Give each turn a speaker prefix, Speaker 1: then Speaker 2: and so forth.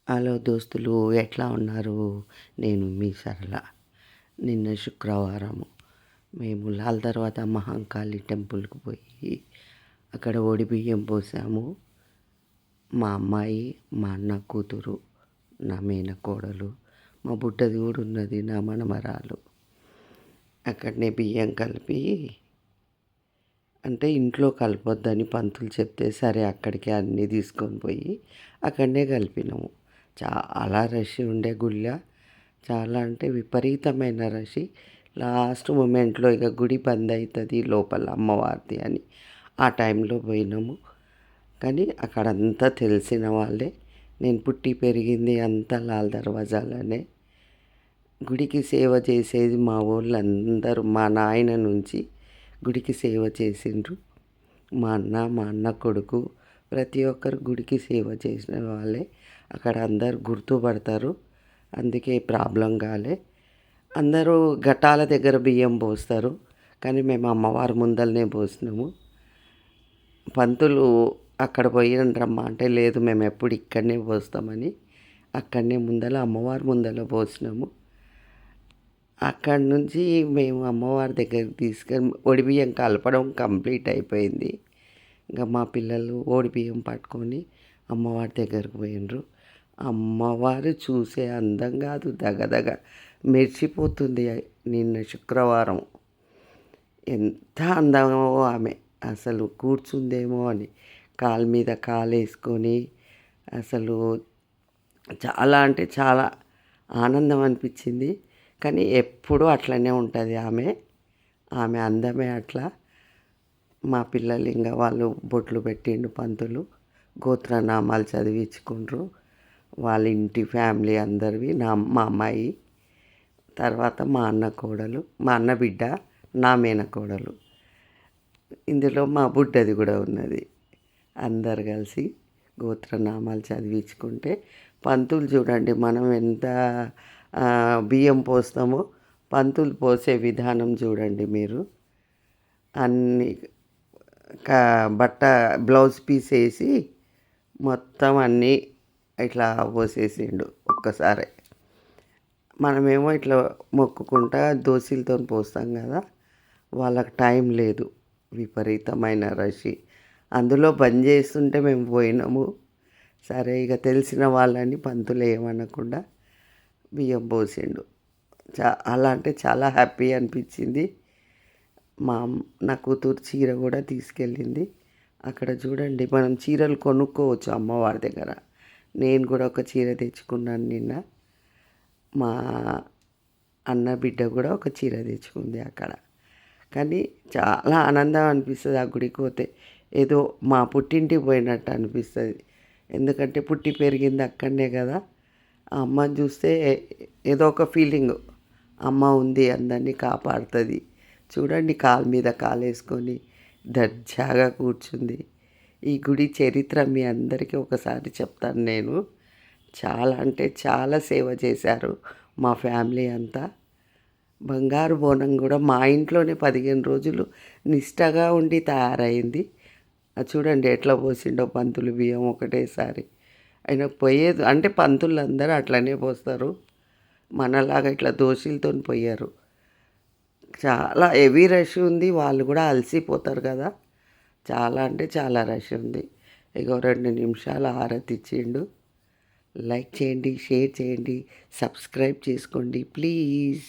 Speaker 1: Hello దోస్తులు, ఎట్లా ఉన్నారు? నేను మీ సరళ. నిన్న శుక్రవారము మేము లాల్ తర్వాత మహంకాళి టెంపుల్కి పోయి అక్కడ బియ్యం పోసాము. మా అమ్మాయి, మా అన్న కూతురు, నా మేనకోడలు, మా బుడ్డది కూడా ఉన్నది, నా మనమరాలు. అక్కడనే బియ్యం కలిపి, అంటే ఇంట్లో కలపొద్దని పంతులు చెప్తే సరే అక్కడికి అన్నీ తీసుకొని పోయి అక్కడనే కలిపినాము. చాలా రష్ ఉండే గుళ్ళ, చాలా అంటే విపరీతమైన రష్. లాస్ట్ మూమెంట్లో ఇక గుడి బంద్ అవుతుంది లోపల అమ్మవారిది అని ఆ టైంలో పోయినాము. కానీ అక్కడంతా తెలిసిన వాళ్ళే. నేను పుట్టి పెరిగింది అంతా లాల్ దర్వాజాలోనే. గుడికి సేవ చేసేది మా వాళ్ళందరూ, మా నాయన నుంచి గుడికి సేవ చేసిండ్రు. మా అన్న కొడుకు ప్రతి ఒక్కరు గుడికి సేవ చేసిన వాళ్ళే. అక్కడ అందరు గుర్తుపడతారు, అందుకే ప్రాబ్లం కాలే. అందరూ ఘటాల దగ్గర బియ్యం పోస్తారు, కానీ మేము అమ్మవారి ముందరనే పోసినాము. పంతులు అక్కడ పోయినరమ్మా అంటే లేదు, మేము ఎప్పుడు ఇక్కడనే పోస్తామని అక్కడనే అమ్మవారి ముందర పోసినాము. అక్కడి నుంచి మేము అమ్మవారి దగ్గరికి తీసుకొని బియ్యం కలపడం కంప్లీట్ అయిపోయింది. ఇంకా మా పిల్లలు బియ్యం పట్టుకొని అమ్మవారి దగ్గరకు పోయినరు. అమ్మవారు చూసే అందం కాదు, దగదగ మెరిసిపోతుంది. నిన్న శుక్రవారం ఎంత అందమో ఆమె, అసలు కూర్చుందేమో అని కాలు మీద కాలు వేసుకొని, అసలు చాలా అంటే చాలా ఆనందం అనిపించింది. కానీ ఎప్పుడూ అట్లనే ఉంటుంది ఆమె అందమే అట్లా. మా పిల్లలు ఇంకా వాళ్ళు బొట్లు పెట్టిండు పంతులు, గోత్రనామాలు చదివించుకుండ్రు. వాళ్ళ ఇంటి ఫ్యామిలీ అందరివి, మా అమ్మాయి, తర్వాత మా అన్న కోడలు, మా అన్న బిడ్డ, నా మేనకోడలు, ఇందులో మా బుడ్డది కూడా ఉన్నది. అందరు కలిసి గోత్రనామాలు చదివించుకుంటే పంతులు చూడండి, మనం ఎంత బియ్యం పోస్తామో పంతులు పోసే విధానం చూడండి మీరు. అన్ని బట్ట బ్లౌజ్ పీస్ వేసి మొత్తం అన్నీ ఇట్లా పోసేసిండు ఒక్కసారి. మనమేమో ఇట్లా మొక్కుకుంటా దోశలతో పోస్తాం కదా, వాళ్ళకి టైం లేదు, విపరీతమైన రష్. అందులో బంద్ చేస్తుంటే మేము పోయినాము. సరే ఇక తెలిసిన వాళ్ళని పంతులు ఏమనకుండా బియ్యం పోసిండు. అలా అంటే చాలా హ్యాపీ అనిపించింది. నా కూతురు చీర కూడా తీసుకెళ్ళింది. అక్కడ చూడండి, మనం చీరలు కొనుక్కోవచ్చు అమ్మవారి దగ్గర. నేను కూడా ఒక చీర తెచ్చుకున్నాను నిన్న. మా అన్న బిడ్డ కూడా ఒక చీర తెచ్చుకుంది అక్కడ. కానీ చాలా ఆనందం అనిపిస్తుంది ఆ గుడికి పోతే. ఏదో మా పుట్టింటికి పోయినట్టు అనిపిస్తుంది, ఎందుకంటే పుట్టి పెరిగింది అక్కడనే కదా. ఆ అమ్మని చూస్తే ఏదో ఒక ఫీలింగ్, అమ్మ ఉంది అందరినీ కాపాడుతుంది. చూడండి, కాలు మీద కాలు వేసుకొని దర్జాగా కూర్చుంది. ఈ గుడి చరిత్ర మీ అందరికీ ఒకసారి చెప్తాను నేను. చాలా అంటే చాలా సేవ చేశారు మా ఫ్యామిలీ అంతా. బంగారు బోనం కూడా మా ఇంట్లోనే 15 రోజులు నిష్టగా ఉండి తయారైంది. అది చూడండి ఎట్లా పోసిండో పంతులు బియ్యం ఒకటేసారి. ఆయన పోయేది అంటే పంతులు అందరూ అట్లనే పోస్తారు, మనలాగా ఇట్లా దోశలతో పోయారు. చాలా హెవీ రష్ ఉంది, వాళ్ళు కూడా అలసిపోతారు కదా. చాలా అంటే చాలా రష్ ఉంది. ఇక 2 నిమిషాలు హారతి ఇచ్చిండు. లైక్ చేయండి, షేర్ చేయండి, సబ్స్క్రైబ్ చేసుకోండి ప్లీజ్.